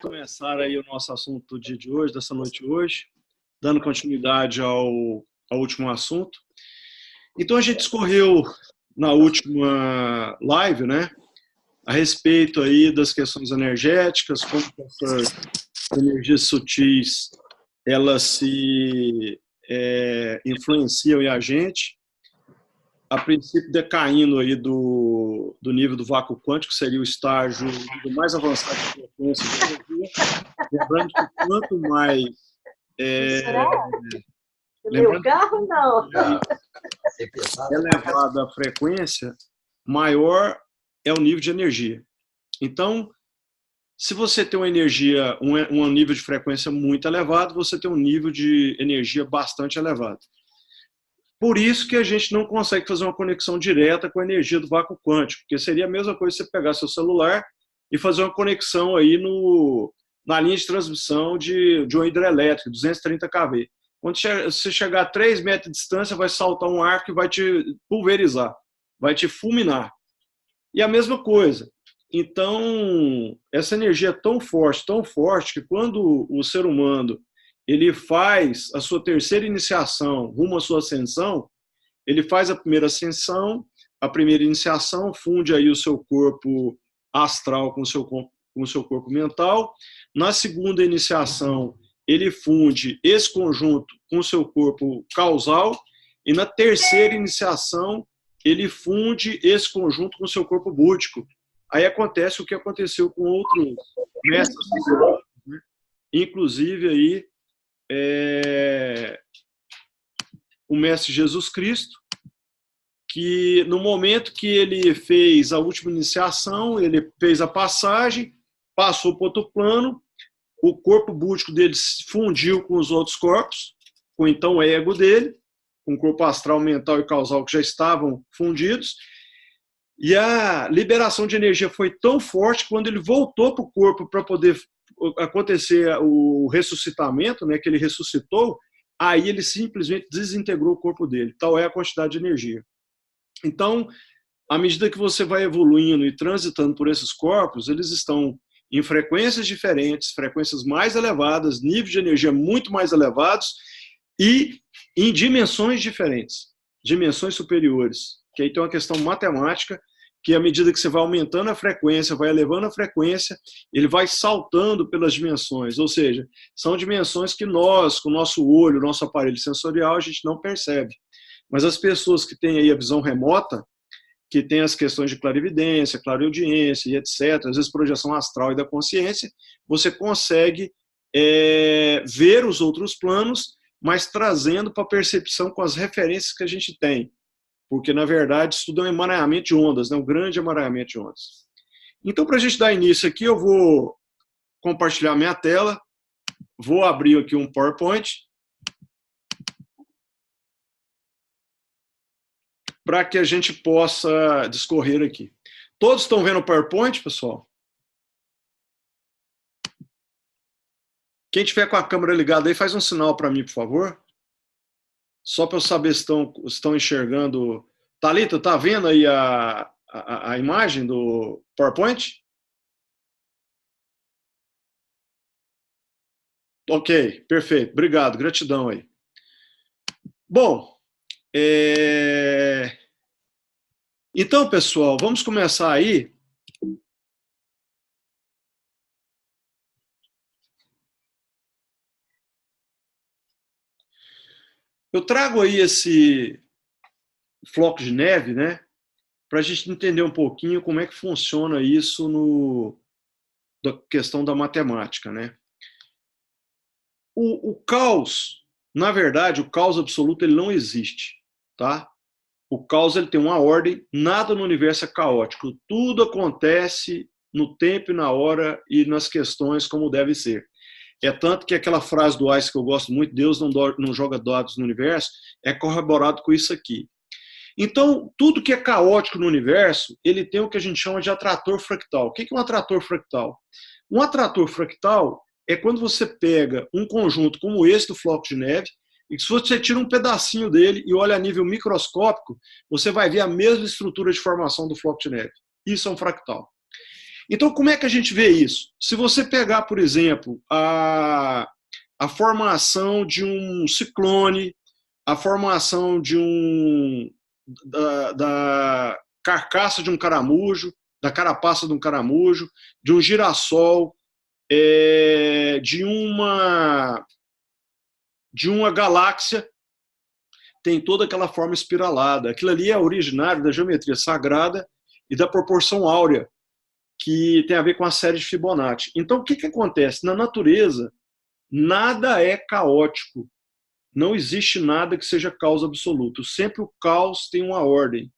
Começar aí o nosso assunto do dia de hoje, dessa noite de hoje, dando continuidade ao último assunto. Então, a gente discorreu na última live, né, a respeito aí das questões energéticas, como essas energias sutis, elas se influenciam em a gente, a princípio decaindo aí do nível do vácuo quântico, seria o estágio mais avançado de frequência de energia. Lembrando que quanto mais... Meu carro, não. elevada a frequência, maior é o nível de energia. Então, se você tem uma energia, um nível de frequência muito elevado, você tem um nível de energia bastante elevado. Por isso que a gente não consegue fazer uma conexão direta com a energia do vácuo quântico, porque seria a mesma coisa você pegar seu celular e fazer uma conexão aí na linha de transmissão de uma hidrelétrica, 230 kV. Quando você chegar a 3 metros de distância, vai saltar um arco e vai te pulverizar, vai te fulminar. E a mesma coisa. Então, essa energia é tão forte, que quando o ser humano ele faz a sua terceira iniciação rumo à sua ascensão, ele faz a primeira ascensão, a primeira iniciação, funde aí o seu corpo astral com o seu corpo mental. Na segunda iniciação, ele funde esse conjunto com o seu corpo causal. E na terceira iniciação, ele funde esse conjunto com o seu corpo búdico. Aí acontece o que aconteceu com outros mestres, né? Inclusive aí, o mestre Jesus Cristo, que no momento que ele fez a última iniciação, ele fez a passagem, passou para outro plano, o corpo búdico dele fundiu com os outros corpos, com então o ego dele, com o corpo astral, mental e causal que já estavam fundidos, e a liberação de energia foi tão forte que quando ele voltou para o corpo para poder acontecer o ressuscitamento, né, que ele ressuscitou, aí ele simplesmente desintegrou o corpo dele. Tal é a quantidade de energia. Então, à medida que você vai evoluindo e transitando por esses corpos, eles estão em frequências diferentes, frequências mais elevadas, níveis de energia muito mais elevados e em dimensões diferentes, dimensões superiores. Que aí tem uma questão matemática, que à medida que você vai aumentando a frequência, vai elevando a frequência, ele vai saltando pelas dimensões, ou seja, são dimensões que nós, com o nosso olho, nosso aparelho sensorial, a gente não percebe. Mas as pessoas que têm aí a visão remota, que tem as questões de clarividência, clareaudiência e etc., às vezes projeção astral e da consciência, você consegue ver os outros planos, mas trazendo para a percepção com as referências que a gente tem. Porque, na verdade, isso tudo é um emaranhamento de ondas, né? Um grande emaranhamento de ondas. Então, para a gente dar início aqui, eu vou compartilhar minha tela, vou abrir aqui um PowerPoint, para que a gente possa discorrer aqui. Todos estão vendo o PowerPoint, pessoal? Quem tiver com a câmera ligada aí, faz um sinal para mim, por favor. Só para eu saber se estão enxergando. Thalita, tá vendo aí a imagem do PowerPoint? Ok, perfeito. Obrigado, gratidão aí. Bom, então, pessoal, vamos começar aí. Eu trago aí esse floco de neve, né, para a gente entender um pouquinho como é que funciona isso da questão da matemática, né? O caos, na verdade, o caos absoluto ele não existe, tá? O caos ele tem uma ordem, nada no universo é caótico, tudo acontece no tempo e na hora e nas questões como deve ser. É tanto que aquela frase do Einstein que eu gosto muito, Deus não joga dados no universo, é corroborado com isso aqui. Então, tudo que é caótico no universo, ele tem o que a gente chama de atrator fractal. O que é um atrator fractal? Um atrator fractal é quando você pega um conjunto como esse do floco de neve, e se você tira um pedacinho dele e olha a nível microscópico, você vai ver a mesma estrutura de formação do floco de neve. Isso é um fractal. Então, como é que a gente vê isso? Se você pegar, por exemplo, a formação de um ciclone, a formação da carcaça de um caramujo, da carapaça de um caramujo, de um girassol, de uma galáxia, tem toda aquela forma espiralada. Aquilo ali é originário da geometria sagrada e da proporção áurea, que tem a ver com a série de Fibonacci. Então, o que acontece? Na natureza, nada é caótico. Não existe nada que seja causa absoluta. Sempre o caos tem uma ordem.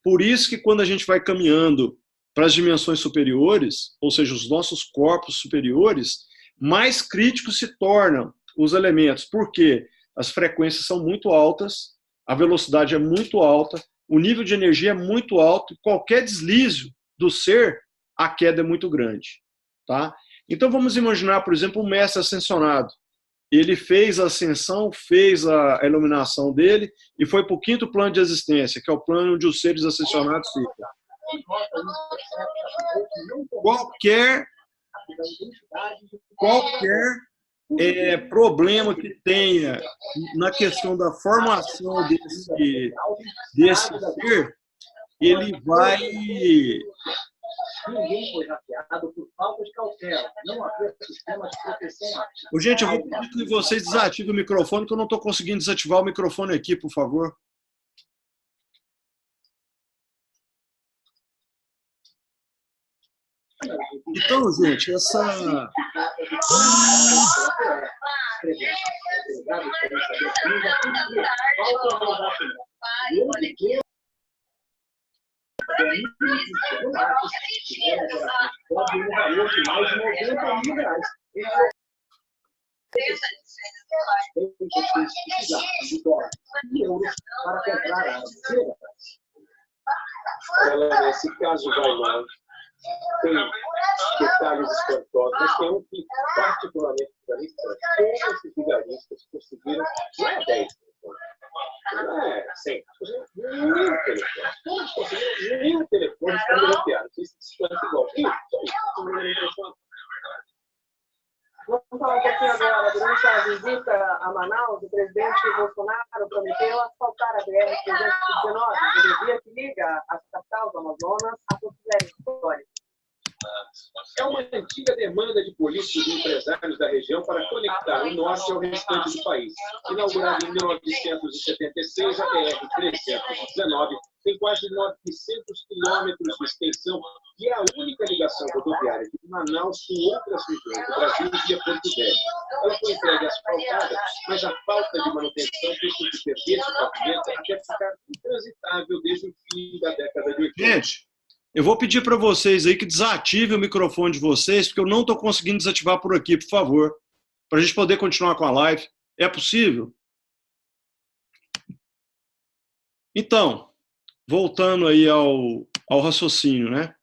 Por isso que quando a gente vai caminhando para as dimensões superiores, ou seja, os nossos corpos superiores, mais críticos se tornam os elementos. Por quê? As frequências são muito altas, a velocidade é muito alta, o nível de energia é muito alto, e qualquer deslize do ser, a queda é muito grande. Tá? Então vamos imaginar, por exemplo, um mestre ascensionado. Ele fez a ascensão, fez a iluminação dele e foi para o 5º plano de existência, que é o plano onde os seres ascensionados ficam. Qualquer problema que tenha na questão da formação desse ser, ele vai... Ninguém foi hackeado por falta de cautela. Não havia sistema de proteção. Gente, eu vou pedir que vocês desativem o microfone, que eu não estou conseguindo desativar o microfone aqui, por favor. Então, gente, essa... Esse caso vai longe. Tem detalhes espantosos, mas tem um que particularmente vigarista. Todos esses vigaristas conseguiram, não é 10, não é 100, mil telefones. Todos conseguiram 1000 telefones para bloquear. Não sei se isso é igual. Vamos falar um pouquinho agora. Durante a visita a Manaus, o presidente Bolsonaro prometeu asfaltar a BR-319, rodovia que liga a capital do Amazonas a Porto Velho. É uma antiga demanda de políticos e empresários da região para conectar o norte ao restante do país. Inaugurada em 1976, a BR-319 tem quase 900 quilômetros de extensão e é a única ligação rodoviária de Manaus com outras regiões do Brasil via Porto Velho. Ela foi entregue asfaltada, mas a falta de manutenção fez com que perdesse o pavimento até ficar intransitável desde o fim da década de 80. Gente, eu vou pedir para vocês aí que desativem o microfone de vocês, porque eu não estou conseguindo desativar por aqui, por favor, para a gente poder continuar com a live. É possível? Então, voltando aí ao raciocínio, né?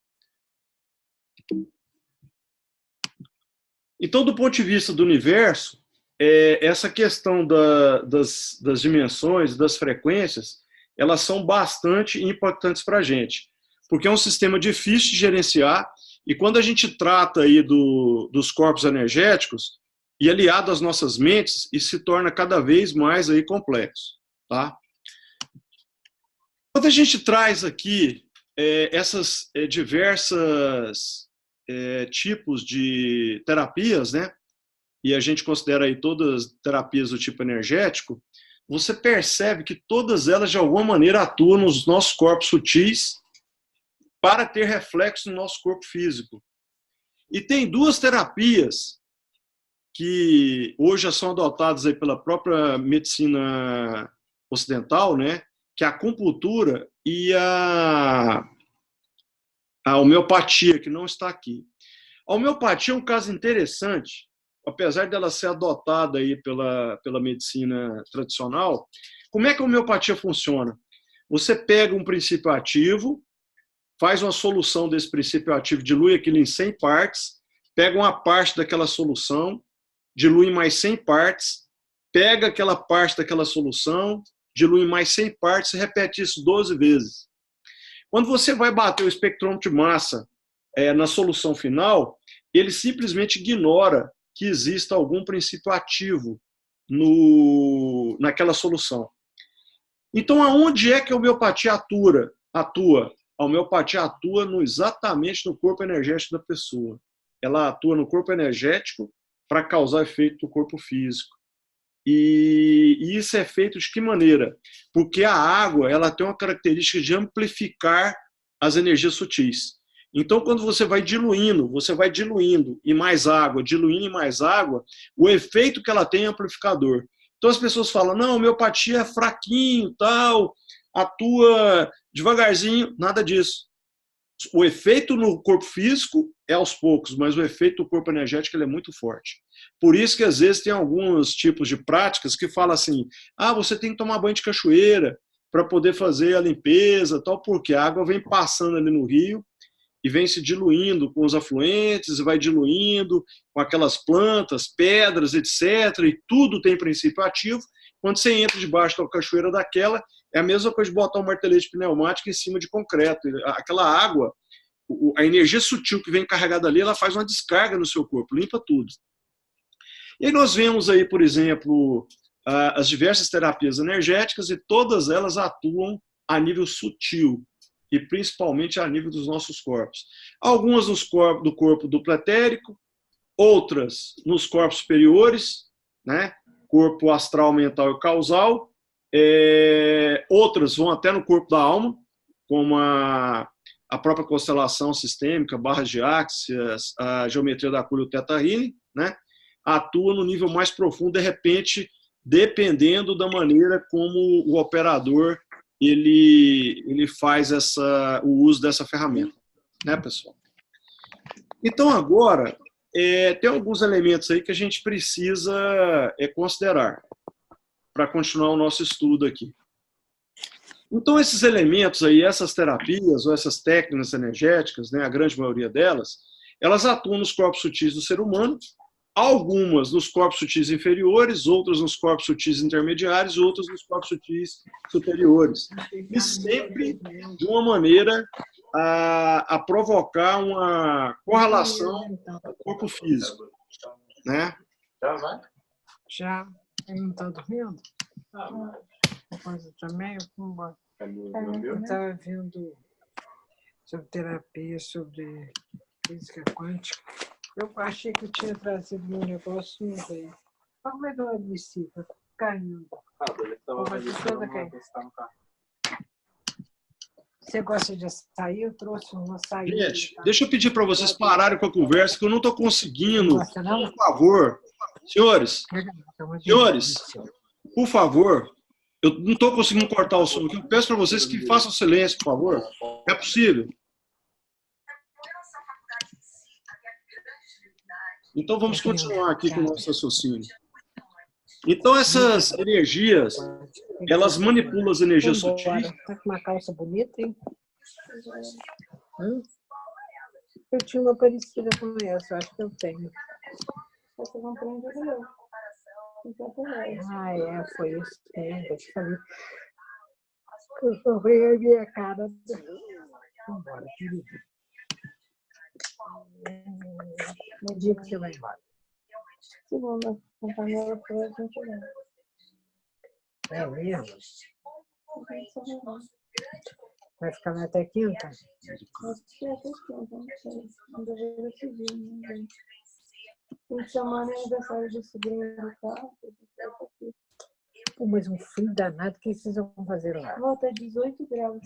Então, do ponto de vista do universo, essa questão das dimensões, das frequências, elas são bastante impactantes para a gente, porque é um sistema difícil de gerenciar, e quando a gente trata aí dos corpos energéticos, e aliado às nossas mentes, isso se torna cada vez mais aí complexo. Tá? Quando a gente traz aqui essas diversas tipos de terapias, né, e a gente considera aí todas terapias do tipo energético, você percebe que todas elas, de alguma maneira, atuam nos nossos corpos sutis para ter reflexo no nosso corpo físico. E tem duas terapias que hoje já são adotadas aí pela própria medicina ocidental, né, que é a acupuntura e a homeopatia, que não está aqui. A homeopatia é um caso interessante, apesar dela ser adotada aí pela medicina tradicional. Como é que a homeopatia funciona? Você pega um princípio ativo, faz uma solução desse princípio ativo, dilui aquilo em 100 partes, pega uma parte daquela solução, dilui em mais 100 partes, pega aquela parte daquela solução, dilui em mais 100 partes e repete isso 12 vezes. Quando você vai bater o espectrômetro de massa na solução final, ele simplesmente ignora que exista algum princípio ativo naquela solução. Então, aonde é que a homeopatia atua? A homeopatia atua exatamente no corpo energético da pessoa. Ela atua no corpo energético para causar efeito no corpo físico. E isso é feito de que maneira? Porque a água ela tem uma característica de amplificar as energias sutis. Então, quando você vai diluindo e mais água, diluindo e mais água, o efeito que ela tem é amplificador. Então as pessoas falam, não, a homeopatia é fraquinho, tal, atua devagarzinho, nada disso. O efeito no corpo físico é aos poucos, mas o efeito no corpo energético ele é muito forte. Por isso que às vezes tem alguns tipos de práticas que falam assim, você tem que tomar banho de cachoeira para poder fazer a limpeza, tal, porque a água vem passando ali no rio e vem se diluindo com os afluentes, vai diluindo com aquelas plantas, pedras, etc. E tudo tem princípio ativo. Quando você entra debaixo da cachoeira daquela, é a mesma coisa de botar um martelete pneumático em cima de concreto. Aquela água, a energia sutil que vem carregada ali, ela faz uma descarga no seu corpo, limpa tudo. E aí nós vemos aí, por exemplo, as diversas terapias energéticas e todas elas atuam a nível sutil e principalmente a nível dos nossos corpos. Algumas do corpo duplo etérico, outras nos corpos superiores, né? Corpo astral, mental e causal. Outras vão até no corpo da alma, como a própria constelação sistêmica, barras de áxias, a geometria da Cura e o Theta Healing, né? Atua no nível mais profundo, de repente, dependendo da maneira como o operador ele faz o uso dessa ferramenta, né, pessoal? Então, agora, tem alguns elementos aí que a gente precisa considerar para continuar o nosso estudo aqui. Então, esses elementos aí, essas terapias ou essas técnicas energéticas, né, a grande maioria delas, elas atuam nos corpos sutis do ser humano, algumas nos corpos sutis inferiores, outras nos corpos sutis intermediários, outras nos corpos sutis superiores. E sempre de uma maneira a provocar uma correlação com o corpo físico. Né? Já? Ele não está dormindo? Depois eu também, vamos embora. Eu estava vendo sobre terapia, sobre física quântica. Eu achei que eu tinha trazido meu negócio, não veio. Como é que eu admiti? Está caindo. Você gosta de açaí? Eu trouxe um açaí. Gente, deixa eu pedir para vocês pararem com a conversa, que eu não estou conseguindo. Gosta, não? Por favor. Senhores, por favor, eu não estou conseguindo cortar o som aqui. Eu peço para vocês que façam silêncio, por favor. É possível? Então, vamos continuar aqui com o nosso raciocínio. Então, essas energias, elas manipulam as energias sutis. Tá com uma calça bonita, hein? Eu tinha uma parecida com essa, eu acho que eu tenho. Você comprou de novo. Foi isso. Eu te falei. Eu comprei a minha cara. Vambora, querida. No dia que você vai embora. Segunda, companheira, foi a gente vai. É mesmo? Vai ficar lá até quinta? Acho que é até quinta, não sei. Ainda vou decidir, né? Fim de semana é aniversário de sobrinho do carro. Pô, mas um frio danado, o que vocês vão fazer lá? Volta 18 graus.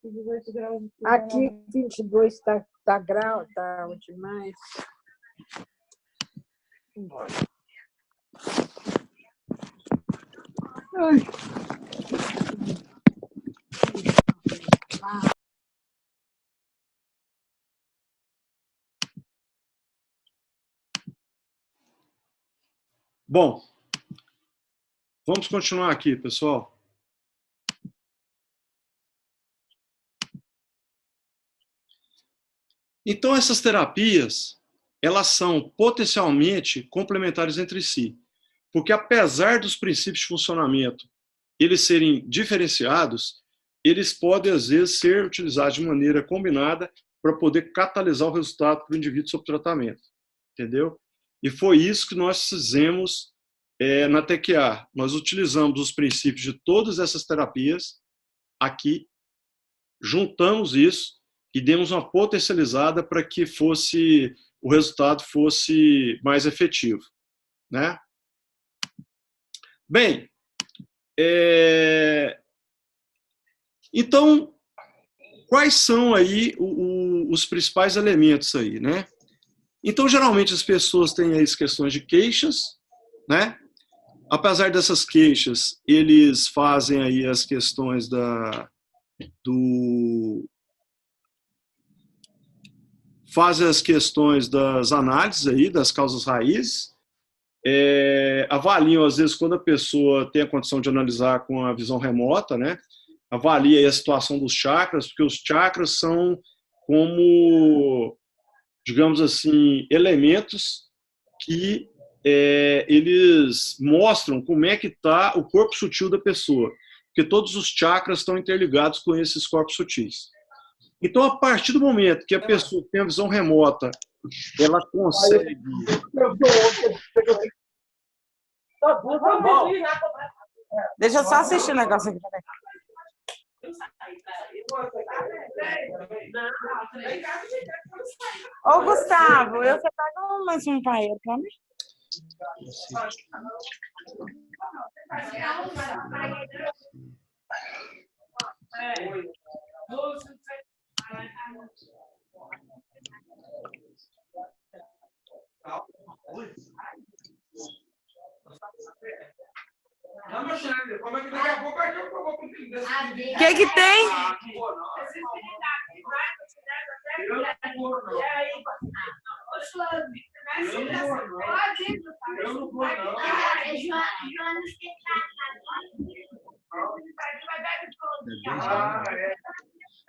18 graus. Aqui 22 tá grau, tá demais. Vambora. Ai. Bom, vamos continuar aqui, pessoal. Então, essas terapias, elas são potencialmente complementares entre si, porque apesar dos princípios de funcionamento eles serem diferenciados, eles podem, às vezes, ser utilizados de maneira combinada para poder catalisar o resultado para o indivíduo sob tratamento. Entendeu? E foi isso que nós fizemos na TQA. Nós utilizamos os princípios de todas essas terapias aqui, juntamos isso e demos uma potencializada para que o resultado fosse mais efetivo, né? Bem, então, quais são aí os principais elementos aí, né? Então, geralmente as pessoas têm aí as questões de queixas, né? Apesar dessas queixas, eles fazem aí as questões fazem as questões das análises aí, das causas raízes, avaliam, às vezes, quando a pessoa tem a condição de analisar com a visão remota, né? Avalia aí a situação dos chakras, porque os chakras são como, digamos assim, elementos que eles mostram como é que está o corpo sutil da pessoa, porque todos os chakras estão interligados com esses corpos sutis. Então, a partir do momento que a pessoa tem a visão remota, ela consegue... Deixa eu só assistir o negócio aqui. Ô, Gustavo, você pega mais um paeiro pra mim? O que tem? Eu não vou, não.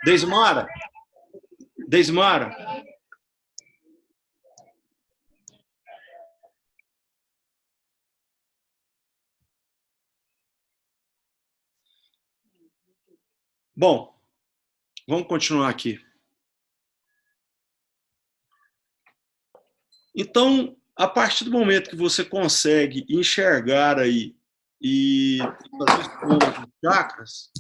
Deismara? Deismara? Bom, vamos continuar aqui. Então, a partir do momento que você consegue enxergar aí e fazer os chakras,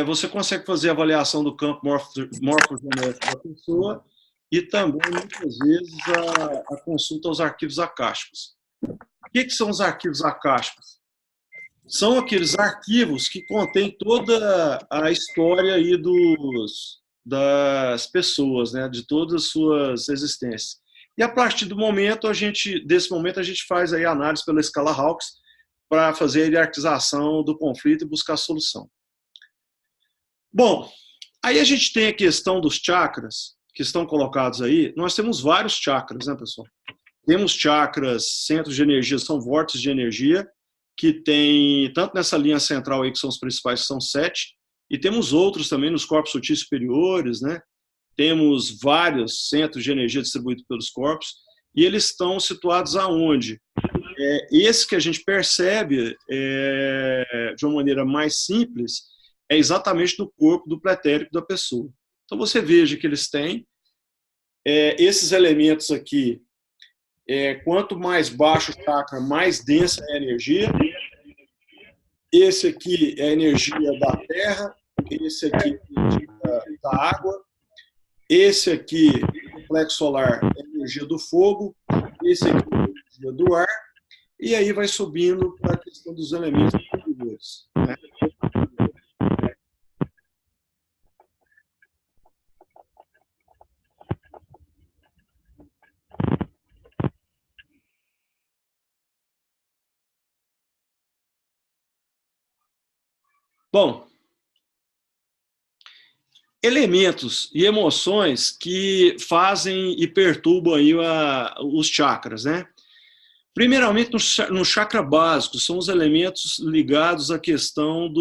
você consegue fazer a avaliação do campo morfogenético da pessoa e também, muitas vezes, a consulta aos arquivos acásticos. O que são os arquivos acásticos? São aqueles arquivos que contêm toda a história aí das pessoas, né, de todas as suas existências. E a partir desse momento a gente faz aí a análise pela escala Hawkes para fazer a hierarquização do conflito e buscar a solução. Bom, aí a gente tem a questão dos chakras que estão colocados aí. Nós temos vários chakras, né, pessoal? Temos chakras, centros de energia, são vórtices de energia, que tem, tanto nessa linha central aí, que são os principais, que são 7, e temos outros também nos corpos sutis superiores, né? Temos vários centros de energia distribuídos pelos corpos, e eles estão situados aonde? Esse que a gente percebe de uma maneira mais simples é exatamente no corpo do pretérico da pessoa. Então você veja que eles têm esses elementos aqui. Quanto mais baixo o chakra, mais densa é a energia. Esse aqui é a energia da terra, esse aqui é a energia da água, esse aqui, o plexo solar, é a energia do fogo, esse aqui é a energia do ar, e aí vai subindo para a questão dos elementos superiores, né? Bom, elementos e emoções que fazem e perturbam aí os chakras, né? Primeiramente, no chakra básico, são os elementos ligados à questão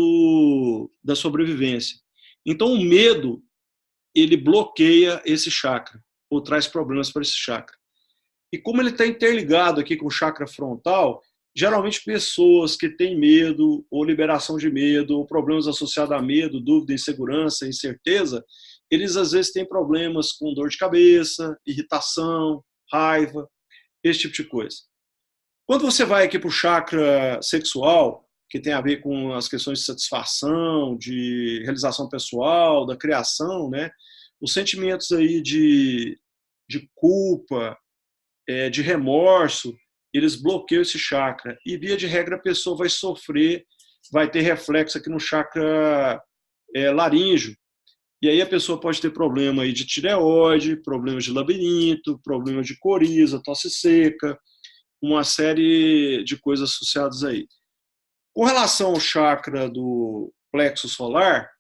da sobrevivência. Então, o medo, ele bloqueia esse chakra, ou traz problemas para esse chakra. E como ele está interligado aqui com o chakra frontal, Geralmente pessoas que têm medo, ou liberação de medo, ou problemas associados a medo, dúvida, insegurança, incerteza, eles às vezes têm problemas com dor de cabeça, irritação, raiva, esse tipo de coisa. Quando você vai aqui para o chakra sexual, que tem a ver com as questões de satisfação, de realização pessoal, da criação, né? Os sentimentos aí de culpa, de remorso, eles bloqueiam esse chakra. E, via de regra, a pessoa vai sofrer, vai ter reflexo aqui no chakra laríngeo. E aí a pessoa pode ter problema aí de tireoide, problemas de labirinto, problemas de coriza, tosse seca, uma série de coisas associadas aí. Com relação ao chakra do plexo solar,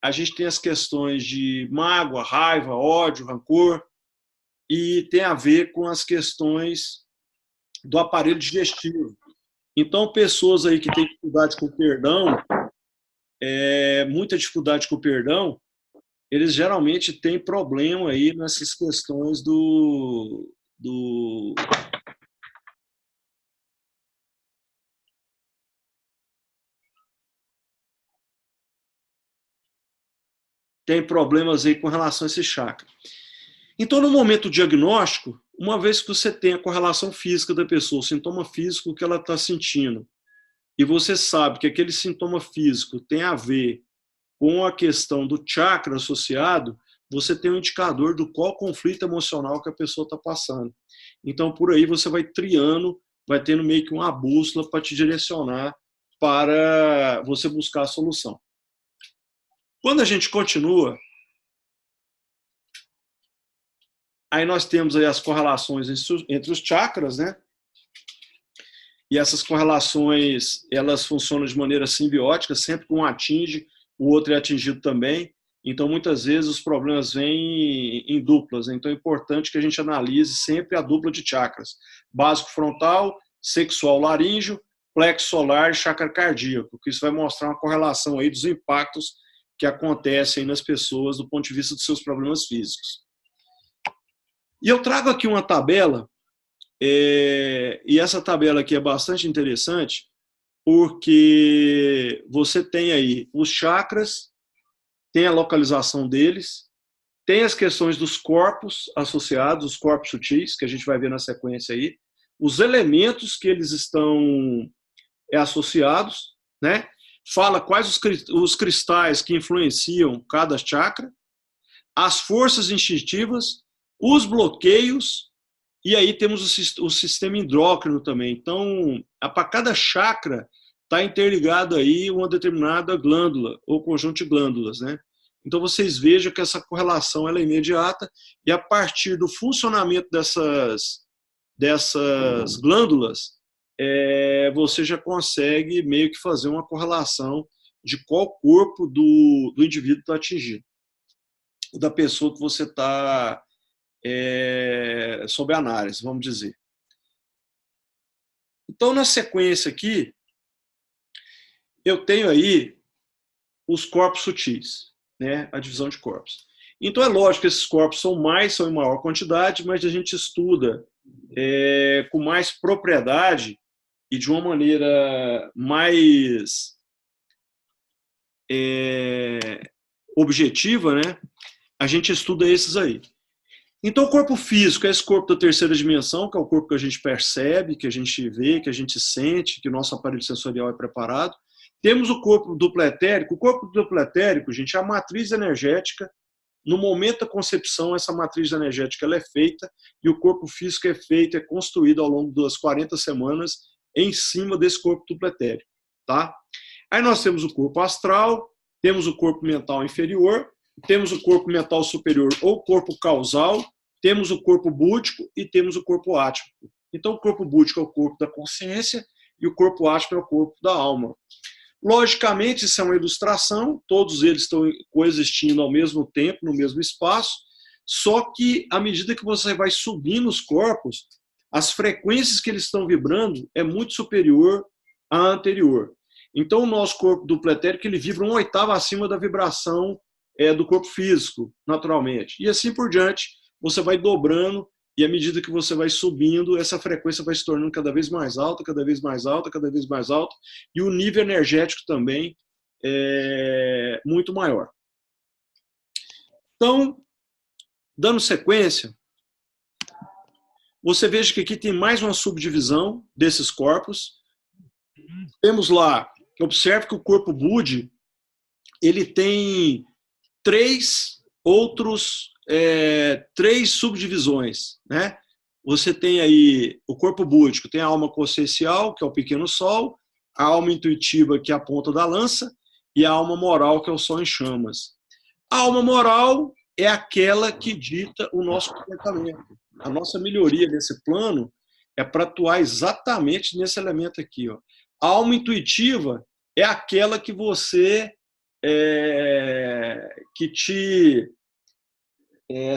a gente tem as questões de mágoa, raiva, ódio, rancor, e tem a ver com as questões do aparelho digestivo. Então, pessoas aí que têm dificuldade com o perdão, muita dificuldade com o perdão, eles geralmente têm problema aí nessas questões tem problemas aí com relação a esse chakra. Então, no momento diagnóstico, uma vez que você tem a correlação física da pessoa, o sintoma físico que ela está sentindo, e você sabe que aquele sintoma físico tem a ver com a questão do chakra associado, você tem um indicador do qual conflito emocional que a pessoa está passando. Então, por aí você vai triando, vai tendo meio que uma bússola para te direcionar para você buscar a solução. Quando a gente continua, aí nós temos aí as correlações entre os chakras, né? E essas correlações, elas funcionam de maneira simbiótica, sempre que um atinge, o outro é atingido também. Então, muitas vezes, os problemas vêm em duplas. Então, é importante que a gente analise sempre a dupla de chakras. Básico frontal, sexual laríngeo, plexo solar e chakra cardíaco, que isso vai mostrar uma correlação aí dos impactos que acontecem nas pessoas do ponto de vista dos seus problemas físicos. E eu trago aqui uma tabela, e essa tabela aqui é bastante interessante, porque você tem aí os chakras, tem a localização deles, tem as questões dos corpos associados, os corpos sutis, que a gente vai ver na sequência aí, os elementos que eles estão associados, né? Fala quais os cristais que influenciam cada chakra, as forças instintivas, os bloqueios, e aí temos o sistema endócrino também. Então, para cada chakra está interligado aí uma determinada glândula ou conjunto de glândulas, né? Então, vocês vejam que essa correlação ela é imediata, e a partir do funcionamento dessas glândulas, você já consegue meio que fazer uma correlação de qual corpo do indivíduo está atingido, da pessoa que você está sob análise, vamos dizer. Então, na sequência aqui, eu tenho aí os corpos sutis, né? A divisão de corpos. Então, é lógico que esses corpos são em maior quantidade, mas a gente estuda com mais propriedade e de uma maneira mais objetiva, né? A gente estuda esses aí. Então, o corpo físico é esse corpo da terceira dimensão, que é o corpo que a gente percebe, que a gente vê, que a gente sente, que o nosso aparelho sensorial é preparado. Temos o corpo duplo etérico. O corpo duplo etérico, gente, é a matriz energética. No momento da concepção, essa matriz energética ela é feita, e o corpo físico é feito, é construído ao longo das 40 semanas em cima desse corpo duplo etérico. Tá? Aí nós temos o corpo astral, temos o corpo mental inferior, temos o corpo mental superior ou corpo causal, temos o corpo búdico e temos o corpo átmico. Então, o corpo búdico é o corpo da consciência e o corpo átmico é o corpo da alma. Logicamente, isso é uma ilustração, todos eles estão coexistindo ao mesmo tempo, no mesmo espaço, só que, à medida que você vai subindo os corpos, as frequências que eles estão vibrando é muito superior à anterior. Então, o nosso corpo duplo etérico ele vibra 1/8 acima da vibração do corpo físico, naturalmente. E assim por diante, você vai dobrando e à medida que você vai subindo, essa frequência vai se tornando cada vez mais alta, cada vez mais alta, cada vez mais alta, e o nível energético também é muito maior. Então, dando sequência, você veja que aqui tem mais uma subdivisão desses corpos. Temos lá, observe que o corpo Budi, ele tem três subdivisões, né? Você tem aí o corpo búdico, tem a alma consciencial, que é o pequeno sol, a alma intuitiva, que é a ponta da lança, e a alma moral, que é o sol em chamas. A alma moral é aquela que dita o nosso comportamento. A nossa melhoria nesse plano é para atuar exatamente nesse elemento aqui, ó. A alma intuitiva é aquela que você que te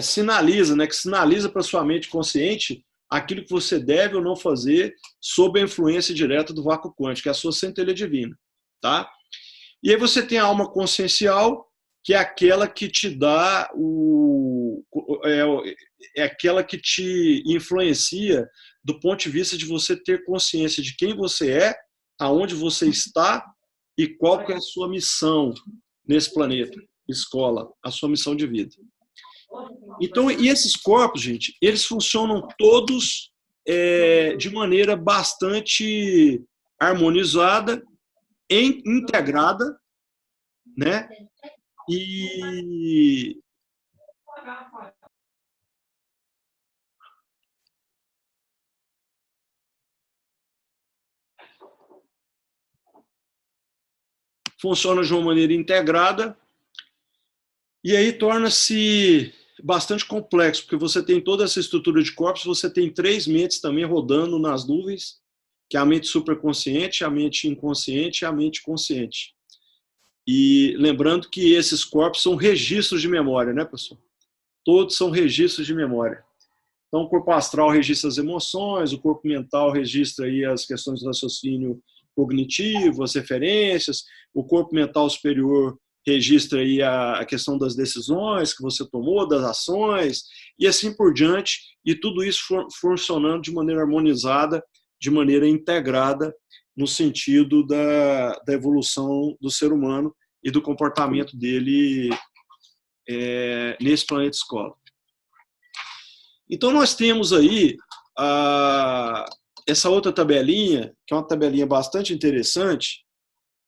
sinaliza, né, que sinaliza para sua mente consciente aquilo que você deve ou não fazer sob a influência direta do vácuo quântico, que é a sua centelha divina, tá? E aí você tem a alma consciencial, que é aquela que te dá aquela que te influencia do ponto de vista de você ter consciência de quem você é, aonde você está e qual que é a sua missão nesse planeta, escola, a sua missão de vida. Então, e esses corpos, gente, eles funcionam todos de maneira bastante harmonizada, integrada, né? E funciona de uma maneira integrada, e aí torna-se bastante complexo, porque você tem toda essa estrutura de corpos, você tem três mentes também rodando nas nuvens, que é a mente superconsciente, a mente inconsciente e a mente consciente. E lembrando que esses corpos são registros de memória, né, pessoal? Todos são registros de memória. Então, o corpo astral registra as emoções, o corpo mental registra aí as questões do raciocínio cognitivo, as referências, o corpo mental superior registra aí a questão das decisões que você tomou, das ações, e assim por diante, e tudo isso funcionando de maneira harmonizada, de maneira integrada, no sentido da evolução do ser humano e do comportamento dele nesse planeta escola. Então nós temos aí essa outra tabelinha, que é uma tabelinha bastante interessante,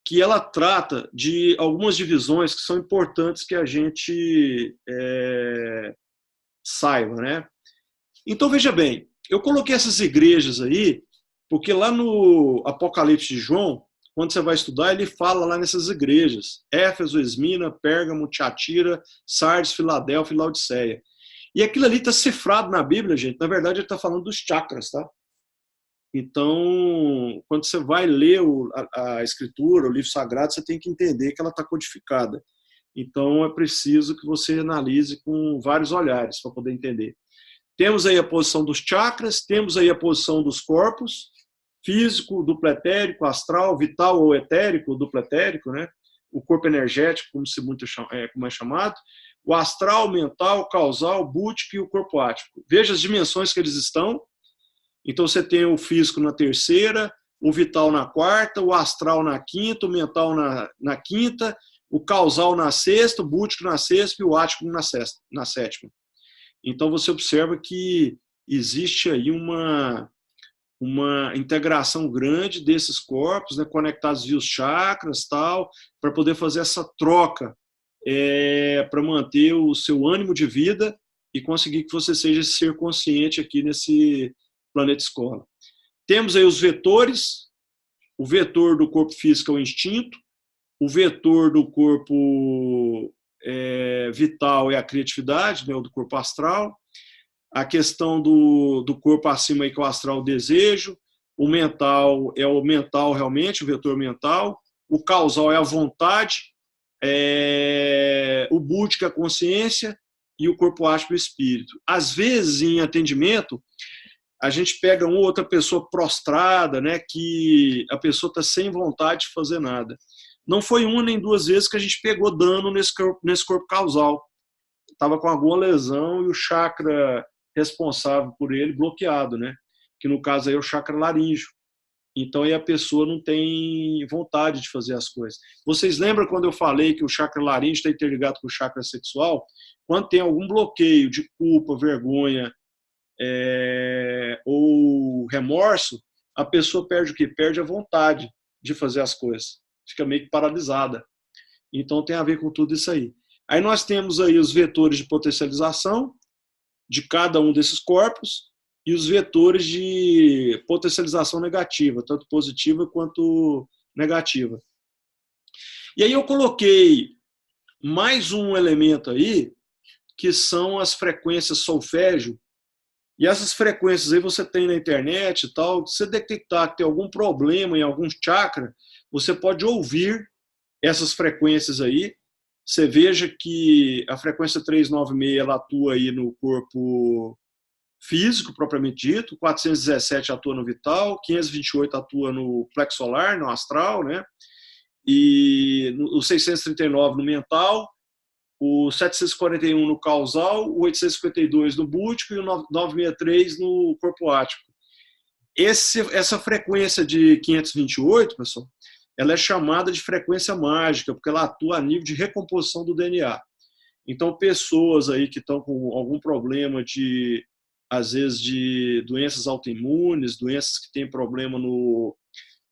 que ela trata de algumas divisões que são importantes que a gente saiba, né? Então, veja bem, eu coloquei essas igrejas aí, porque lá no Apocalipse de João, quando você vai estudar, ele fala lá nessas igrejas, Éfeso, Esmina, Pérgamo, Tiatira, Sardes, Filadélfia e Laodiceia. E aquilo ali está cifrado na Bíblia, gente, na verdade ele está falando dos chakras, tá? Então, quando você vai ler a escritura, o livro sagrado, você tem que entender que ela está codificada. Então, é preciso que você analise com vários olhares para poder entender. Temos aí a posição dos chakras, temos aí a posição dos corpos, físico, duplo etérico, astral, vital ou etérico, duplo etérico, né? O corpo energético, como é chamado, o astral, mental, causal, búdico e o corpo ático. Veja as dimensões que eles estão. Então, você tem o físico na terceira, o vital na quarta, o astral na quinta, o mental na quinta, o causal na sexta, o búdico na sexta e o ático na sétima. Então, você observa que existe aí uma integração grande desses corpos, né, conectados via os chakras, tal, para poder fazer essa troca, para manter o seu ânimo de vida e conseguir que você seja esse ser consciente aqui nesse planeta escola. Temos aí os vetores, o vetor do corpo físico é o instinto, o vetor do corpo vital é a criatividade, né, o do corpo astral, a questão do corpo acima aí, que é o astral, o desejo, o mental é o mental realmente, o vetor mental, o causal é a vontade, o búdico é a consciência e o corpo ático é o espírito. Às vezes, em atendimento, a gente pega uma ou outra pessoa prostrada, né, que a pessoa está sem vontade de fazer nada. Não foi uma nem duas vezes que a gente pegou dano nesse corpo causal. Estava com alguma lesão e o chakra responsável por ele bloqueado, né? Que no caso aí é o chakra laríngeo. Então aí a pessoa não tem vontade de fazer as coisas. Vocês lembram quando eu falei que o chakra laríngeo está interligado com o chakra sexual? Quando tem algum bloqueio de culpa, vergonha ou remorso, a pessoa perde o quê? Perde a vontade de fazer as coisas. Fica meio que paralisada. Então tem a ver com tudo isso aí. Aí nós temos aí os vetores de potencialização de cada um desses corpos e os vetores de potencialização negativa, tanto positiva quanto negativa. E aí eu coloquei mais um elemento aí, que são as frequências solfégio. E essas frequências aí você tem na internet e tal. Se você detectar que tem algum problema em algum chakra, você pode ouvir essas frequências aí. Você veja que a frequência 396 ela atua aí no corpo físico, propriamente dito, 417 atua no vital, 528 atua no plexo solar, no astral, né? E o 639 no mental, o 741 no causal, o 852 no búdico e o 963 no corpo ático. Essa frequência de 528, pessoal, ela é chamada de frequência mágica, porque ela atua a nível de recomposição do DNA. Então, pessoas aí que estão com algum problema de, às vezes, de doenças autoimunes, doenças que têm problema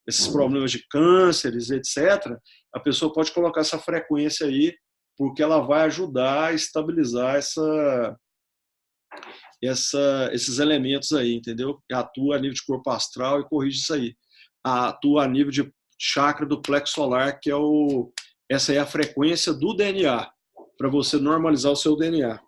esses problemas de cânceres, etc., a pessoa pode colocar essa frequência aí, porque ela vai ajudar a estabilizar esses elementos aí, entendeu? Atua a nível de corpo astral e corrige isso aí. Atua a nível de chakra do plexo solar, que essa é a frequência do DNA, para você normalizar o seu DNA.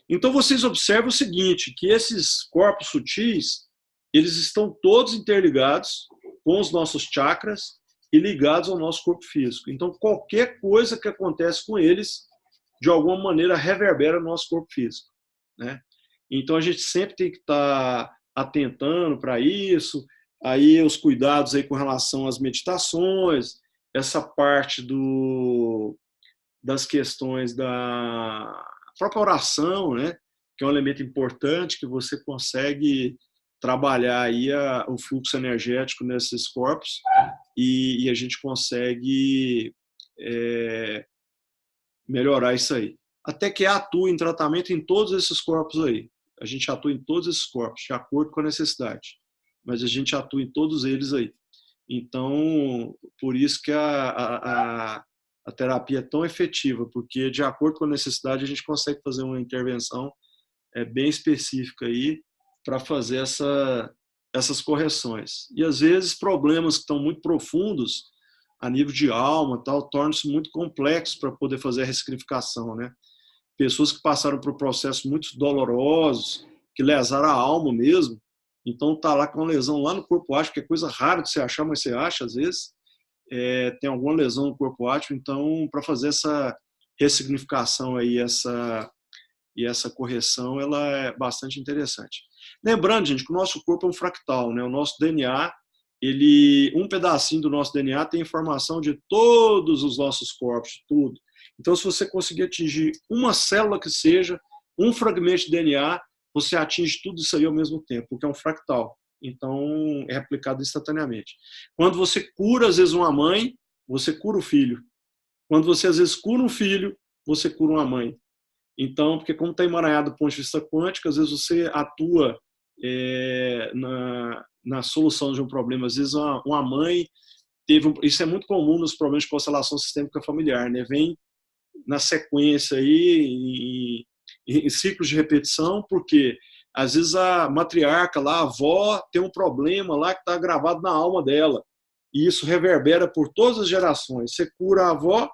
Então vocês observam o seguinte, que esses corpos sutis, eles estão todos interligados com os nossos chakras e ligados ao nosso corpo físico. Então qualquer coisa que acontece com eles, de alguma maneira reverbera no nosso corpo físico, né? Então a gente sempre tem que estar atentando para isso. Aí os cuidados aí com relação às meditações, essa parte das questões da própria oração, né? Que é um elemento importante que você consegue trabalhar aí o fluxo energético nesses corpos e a gente consegue melhorar isso aí. Até que atua em tratamento em todos esses corpos aí. A gente atua em todos esses corpos, de acordo com a necessidade. Mas a gente atua em todos eles aí. Então, por isso que a terapia é tão efetiva, porque de acordo com a necessidade a gente consegue fazer uma intervenção bem específica aí para fazer essas correções. E às vezes problemas que estão muito profundos a nível de alma, tal, tornam-se muito complexos para poder fazer a ressignificação, né? Pessoas que passaram por processos muito dolorosos, que lesaram a alma mesmo. Então tá lá com uma lesão lá no corpo ático, que é coisa rara de você achar, mas você acha às vezes. Tem alguma lesão no corpo ático, então para fazer essa ressignificação aí, essa correção, ela é bastante interessante. Lembrando, gente, que o nosso corpo é um fractal, né? O nosso DNA, um pedacinho do nosso DNA tem informação de todos os nossos corpos, de tudo. Então, se você conseguir atingir uma célula que seja, um fragmento de DNA, você atinge tudo isso aí ao mesmo tempo, porque é um fractal. Então, é replicado instantaneamente. Quando você cura, às vezes, uma mãe, você cura o filho. Quando você, às vezes, cura um filho, você cura uma mãe. Então, porque como está emaranhado do ponto de vista quântico, às vezes você atua na solução de um problema. Às vezes, uma mãe teve... Isso é muito comum nos problemas de constelação sistêmica familiar, né? Vem na sequência aí, em ciclos de repetição, porque às vezes a matriarca lá, a avó, tem um problema lá que está gravado na alma dela. E isso reverbera por todas as gerações. Você cura a avó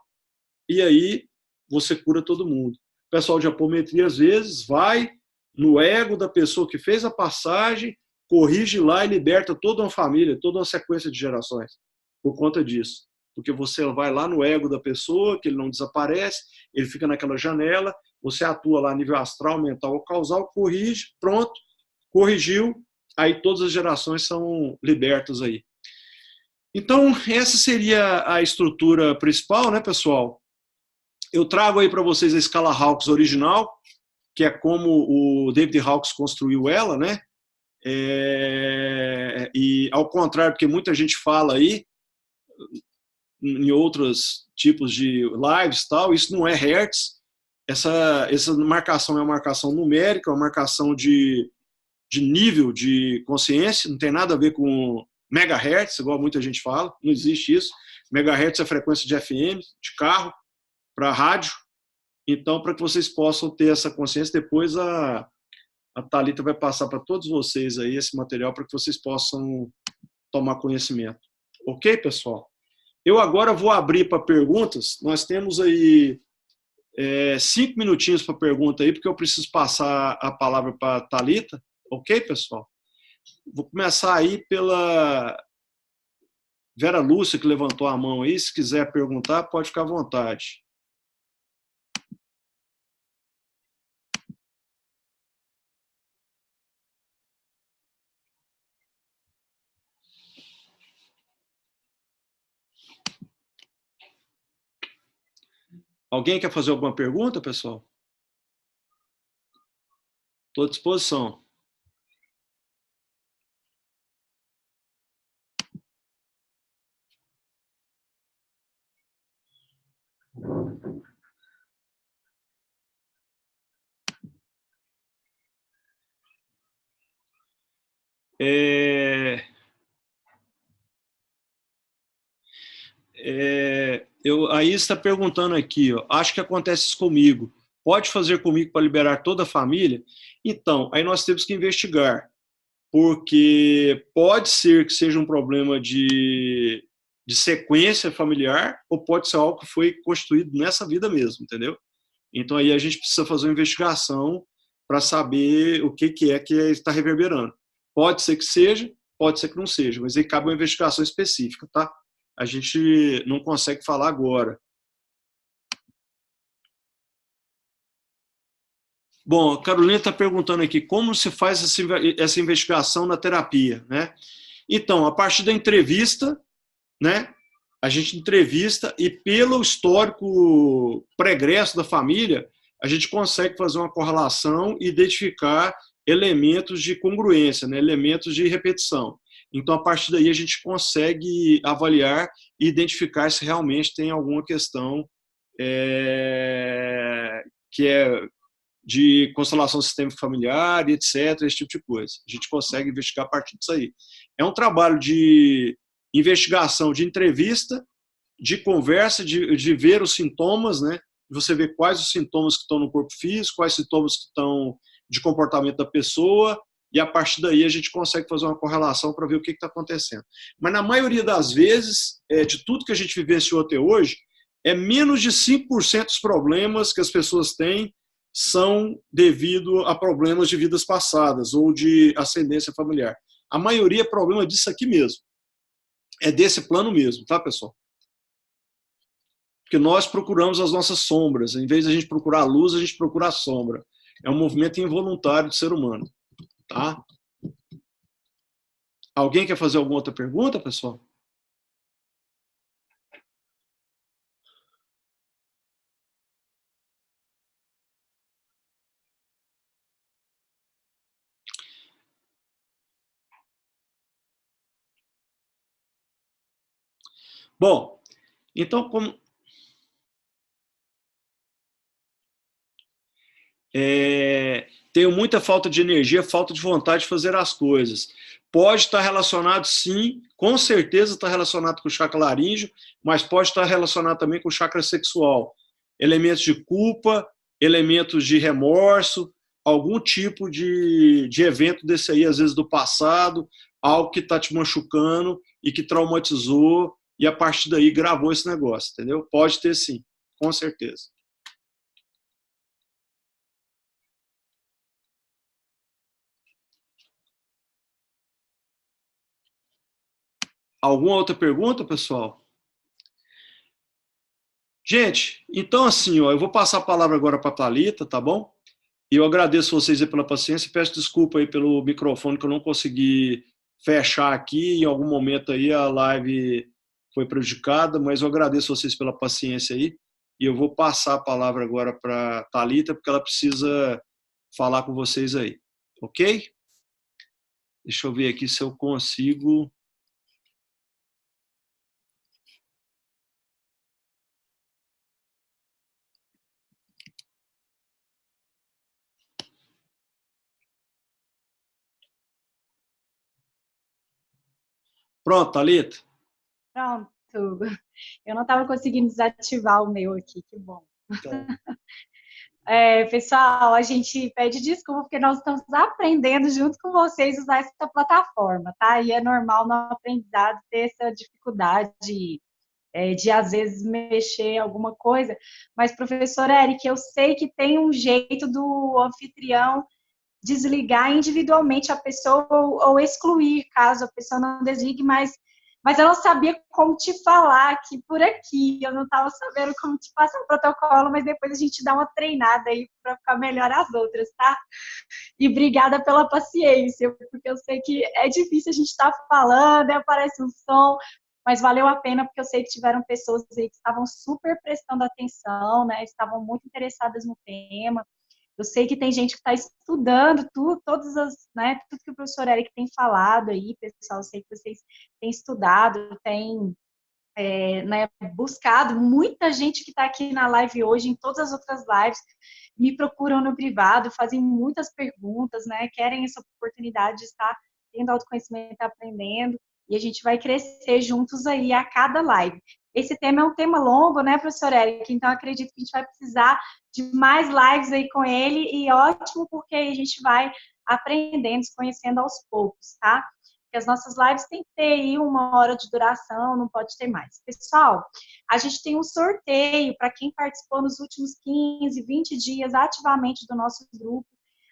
e aí você cura todo mundo. O pessoal de apometria, às vezes, vai no ego da pessoa que fez a passagem, corrige lá e liberta toda uma família, toda uma sequência de gerações, por conta disso. Porque você vai lá no ego da pessoa, que ele não desaparece, ele fica naquela janela, você atua lá a nível astral, mental ou causal, corrige, pronto, corrigiu, aí todas as gerações são libertas aí. Então, essa seria a estrutura principal, né, pessoal? Eu trago aí para vocês a escala Hawkes original, que é como o David Hawkes construiu ela, né? E ao contrário do que muita gente fala aí, em outros tipos de lives, tal, isso não é hertz. Essa marcação é uma marcação numérica, uma marcação de nível de consciência, não tem nada a ver com megahertz, igual muita gente fala, não existe isso. Megahertz é a frequência de FM, de carro, para rádio. Então, para que vocês possam ter essa consciência, depois a Thalita vai passar para todos vocês aí esse material para que vocês possam tomar conhecimento. Ok, pessoal? Eu agora vou abrir para perguntas. Nós temos aí 5 minutinhos para pergunta aí, porque eu preciso passar a palavra para a Thalita. Ok, pessoal? Vou começar aí pela Vera Lúcia, que levantou a mão aí. Se quiser perguntar, pode ficar à vontade. Alguém quer fazer alguma pergunta, pessoal? Estou à disposição. Aí está perguntando aqui, ó, acho que acontece isso comigo. Pode fazer comigo para liberar toda a família? Então, aí nós temos que investigar, porque pode ser que seja um problema de sequência familiar, ou pode ser algo que foi constituído nessa vida mesmo, entendeu? Então aí a gente precisa fazer uma investigação para saber o que é que está reverberando. Pode ser que seja, pode ser que não seja, mas aí cabe uma investigação específica, tá? A gente não consegue falar agora. Bom, a Carolina está perguntando aqui como se faz essa investigação na terapia, né? Então, a partir da entrevista, né? A gente entrevista e pelo histórico pregresso da família, a gente consegue fazer uma correlação e identificar elementos de congruência, né? Elementos de repetição. Então, a partir daí, a gente consegue avaliar e identificar se realmente tem alguma questão que é de constelação sistêmica familiar, etc., esse tipo de coisa. A gente consegue investigar a partir disso aí. É um trabalho de investigação, de entrevista, de conversa, de ver os sintomas, né? Você vê quais os sintomas que estão no corpo físico, quais sintomas que estão de comportamento da pessoa, e a partir daí a gente consegue fazer uma correlação para ver o que está acontecendo. Mas na maioria das vezes, de tudo que a gente vivenciou até hoje, menos de 5% dos problemas que as pessoas têm são devido a problemas de vidas passadas ou de ascendência familiar. A maioria é problema disso aqui mesmo. É desse plano mesmo, tá, pessoal? Porque nós procuramos as nossas sombras. Em vez de a gente procurar a luz, a gente procura a sombra. É um movimento involuntário do ser humano. Tá? Alguém quer fazer alguma outra pergunta, pessoal? Bom, então, como tenho muita falta de energia, falta de vontade de fazer as coisas. Pode estar relacionado, sim, com certeza está relacionado com o chakra laríngeo, mas pode estar relacionado também com o chakra sexual. Elementos de culpa, elementos de remorso, algum tipo de evento desse aí, às vezes do passado, algo que está te machucando e que traumatizou, e a partir daí gravou esse negócio, entendeu? Pode ter sim, com certeza. Alguma outra pergunta, pessoal? Gente, então assim, ó, eu vou passar a palavra agora para a Thalita, tá bom? E eu agradeço vocês aí pela paciência e peço desculpa aí pelo microfone que eu não consegui fechar aqui. Em algum momento aí a live foi prejudicada, mas eu agradeço vocês pela paciência aí. E eu vou passar a palavra agora para a Thalita, porque ela precisa falar com vocês aí, ok? Deixa eu ver aqui se eu consigo. Pronto, Thalita? Pronto. Eu não estava conseguindo desativar o meu aqui, que bom. Então. Pessoal, a gente pede desculpa porque nós estamos aprendendo junto com vocês usar essa plataforma, tá? E é normal no aprendizado ter essa dificuldade de às vezes mexer alguma coisa. Mas, professor Eric, eu sei que tem um jeito do anfitrião desligar individualmente a pessoa ou excluir, caso a pessoa não desligue, mas eu não sabia como te falar aqui por aqui, eu não estava sabendo como te passar o protocolo, mas depois a gente dá uma treinada aí para ficar melhor as outras, tá? E obrigada pela paciência, porque eu sei que é difícil a gente estar falando, aparece um som, mas valeu a pena, porque eu sei que tiveram pessoas aí que estavam super prestando atenção, né? Estavam muito interessadas no tema. Eu sei que tem gente que está estudando todas as, né, tudo que o professor Eric tem falado aí, pessoal, eu sei que vocês têm estudado, têm né, buscado, muita gente que está aqui na live hoje, em todas as outras lives, me procuram no privado, fazem muitas perguntas, né, querem essa oportunidade de estar tendo autoconhecimento, aprendendo, e a gente vai crescer juntos aí a cada live. Esse tema é um tema longo, né, professor Eric? Então, acredito que a gente vai precisar de mais lives aí com ele, e ótimo, porque a gente vai aprendendo, se conhecendo aos poucos, tá? Porque as nossas lives têm que ter aí 1 hora de duração, não pode ter mais. Pessoal, a gente tem um sorteio para quem participou nos últimos 15, 20 dias ativamente do nosso grupo.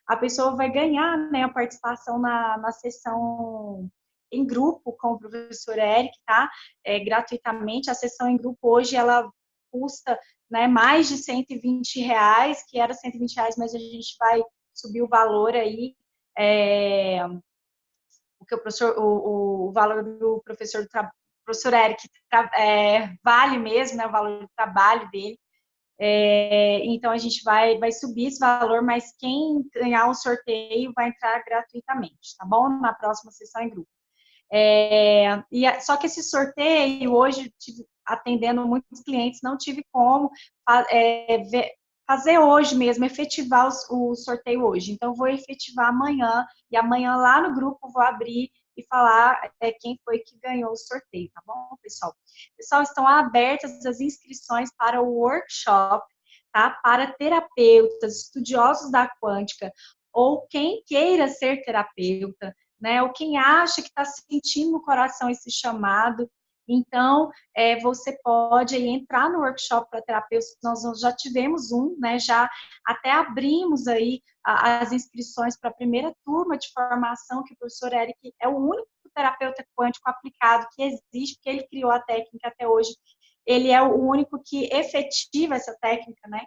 A pessoa vai ganhar, né, a participação na sessão em grupo com o professor Eric, tá? Gratuitamente. A sessão em grupo hoje, ela custa, né, mais de R$120, que era R$120, mas a gente vai subir o valor aí, porque o valor do professor Eric vale mesmo, né, o valor do trabalho dele. Então, a gente vai subir esse valor, mas quem ganhar o sorteio vai entrar gratuitamente, tá bom? Na próxima sessão em grupo. Só que esse sorteio, hoje, atendendo muitos clientes, não tive como fazer hoje mesmo, efetivar o sorteio hoje. Então, vou efetivar amanhã, e amanhã lá no grupo vou abrir e falar quem foi que ganhou o sorteio, tá bom, pessoal? Pessoal, estão abertas as inscrições para o workshop, tá? Para terapeutas, estudiosos da quântica, ou quem queira ser terapeuta, né? Ou quem acha que está sentindo no coração esse chamado. Então, você pode aí entrar no workshop para terapeutas, nós já tivemos um, né? Já até abrimos aí as inscrições para a primeira turma de formação, que o professor Eric é o único terapeuta quântico aplicado que existe, porque ele criou a técnica até hoje. Ele é o único que efetiva essa técnica, né?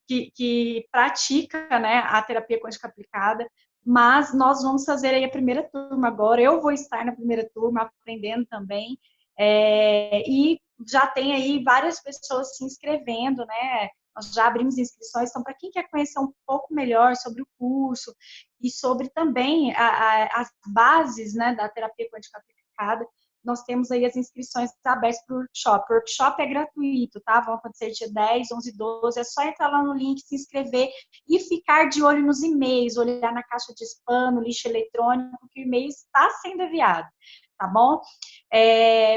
Que pratica, né, a terapia quântica aplicada. Mas nós vamos fazer aí a primeira turma agora. Eu vou estar na primeira turma aprendendo também. E já tem aí várias pessoas se inscrevendo, né? Nós já abrimos inscrições. Então, para quem quer conhecer um pouco melhor sobre o curso e sobre também as bases, né, da terapia quântica aplicada, nós temos aí as inscrições abertas para o workshop. O workshop é gratuito, tá? Vão acontecer dia 10, 11, 12. É só entrar lá no link, se inscrever e ficar de olho nos e-mails, olhar na caixa de spam, no lixo eletrônico, que o e-mail está sendo enviado, tá bom?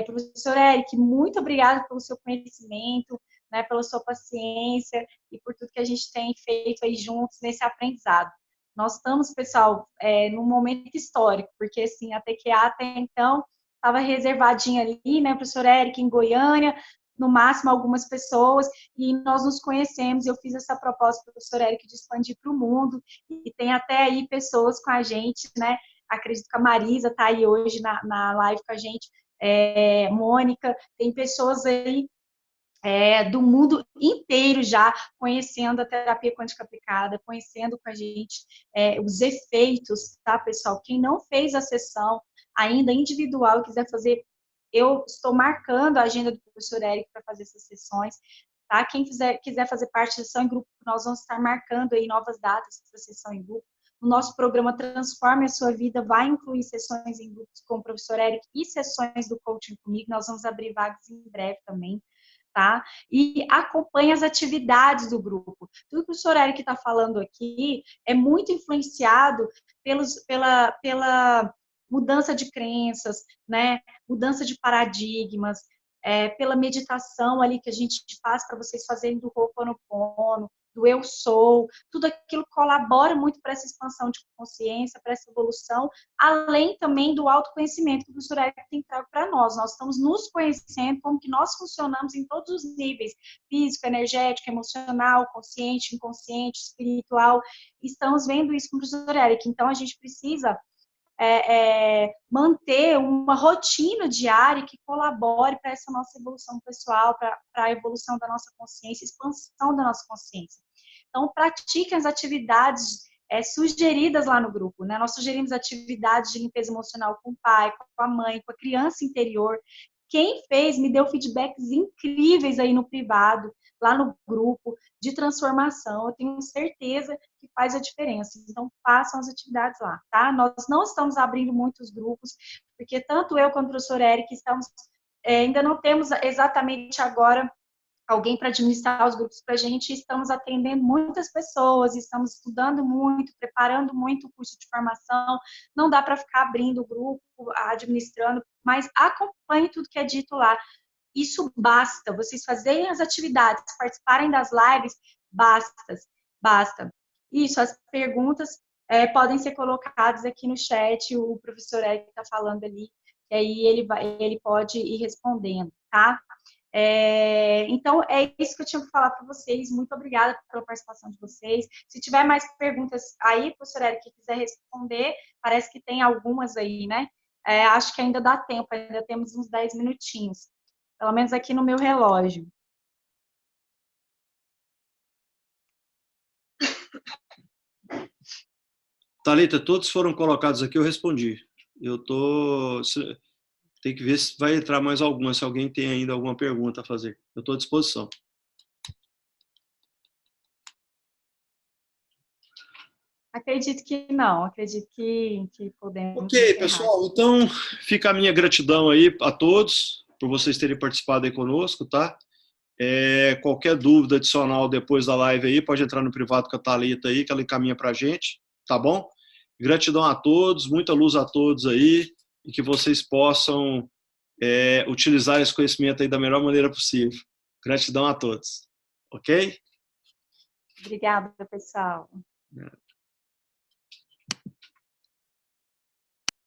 Professor Eric, muito obrigada pelo seu conhecimento, né, pela sua paciência e por tudo que a gente tem feito aí juntos nesse aprendizado. Nós estamos, pessoal, num momento histórico, porque assim, a TQA até então estava reservadinha ali, né, professor Eric, em Goiânia, no máximo algumas pessoas, e nós nos conhecemos, eu fiz essa proposta para o professor Eric de expandir para o mundo, e tem até aí pessoas com a gente, né, acredito que a Marisa está aí hoje na live com a gente, Mônica, tem pessoas aí do mundo inteiro já conhecendo a terapia quântica aplicada, conhecendo com a gente os efeitos, tá, pessoal? Quem não fez a sessão ainda individual e quiser fazer, eu estou marcando a agenda do professor Eric para fazer essas sessões, tá? Quem quiser fazer parte da sessão em grupo, nós vamos estar marcando aí novas datas para sessão em grupo. O nosso programa Transforme a Sua Vida vai incluir sessões em grupos com o professor Éric e sessões do coaching comigo. Nós vamos abrir vagas em breve também, tá? E acompanhe as atividades do grupo. Tudo que o professor Éric está falando aqui é muito influenciado pela mudança de crenças, né? Mudança de paradigmas, pela meditação ali que a gente faz para vocês fazerem do Ho'oponopono, do eu sou, tudo aquilo colabora muito para essa expansão de consciência, para essa evolução, além também do autoconhecimento que o professor Éric tem trago para nós. Nós estamos nos conhecendo como que nós funcionamos em todos os níveis, físico, energético, emocional, consciente, inconsciente, espiritual. Estamos vendo isso com o professor Éric. Então, a gente precisa manter uma rotina diária que colabore para essa nossa evolução pessoal, para a evolução da nossa consciência, expansão da nossa consciência. Então, pratiquem as atividades sugeridas lá no grupo, né? Nós sugerimos atividades de limpeza emocional com o pai, com a mãe, com a criança interior. Quem fez me deu feedbacks incríveis aí no privado, lá no grupo, de transformação. Eu tenho certeza que faz a diferença. Então, façam as atividades lá, tá? Nós não estamos abrindo muitos grupos, porque tanto eu quanto o professor Éric estamos, ainda não temos exatamente agora alguém para administrar os grupos para a gente, estamos atendendo muitas pessoas, estamos estudando muito, preparando muito o curso de formação, não dá para ficar abrindo o grupo, administrando, mas acompanhe tudo que é dito lá. Isso basta, vocês fazerem as atividades, participarem das lives, basta. Isso, as perguntas podem ser colocadas aqui no chat, o professor Éric está falando ali, e aí ele pode ir respondendo, tá? Então, é isso que eu tinha que falar para vocês. Muito obrigada pela participação de vocês. Se tiver mais perguntas aí, professor Éric, que quiser responder, parece que tem algumas aí, né? Acho que ainda dá tempo, ainda temos uns 10 minutinhos. Pelo menos aqui no meu relógio. Thalita, todos foram colocados aqui, eu respondi. Tem que ver se vai entrar mais alguma, se alguém tem ainda alguma pergunta a fazer. Eu estou à disposição. Acredito que não, acredito que podemos. Ok, encerrar. Pessoal, então fica a minha gratidão aí a todos por vocês terem participado aí conosco, tá? Qualquer dúvida adicional depois da live aí, pode entrar no privado com a Thalita aí, que ela encaminha pra gente, tá bom? Gratidão a todos, muita luz a todos aí, e que vocês possam utilizar esse conhecimento aí da melhor maneira possível. Gratidão a todos, ok? Obrigada, pessoal.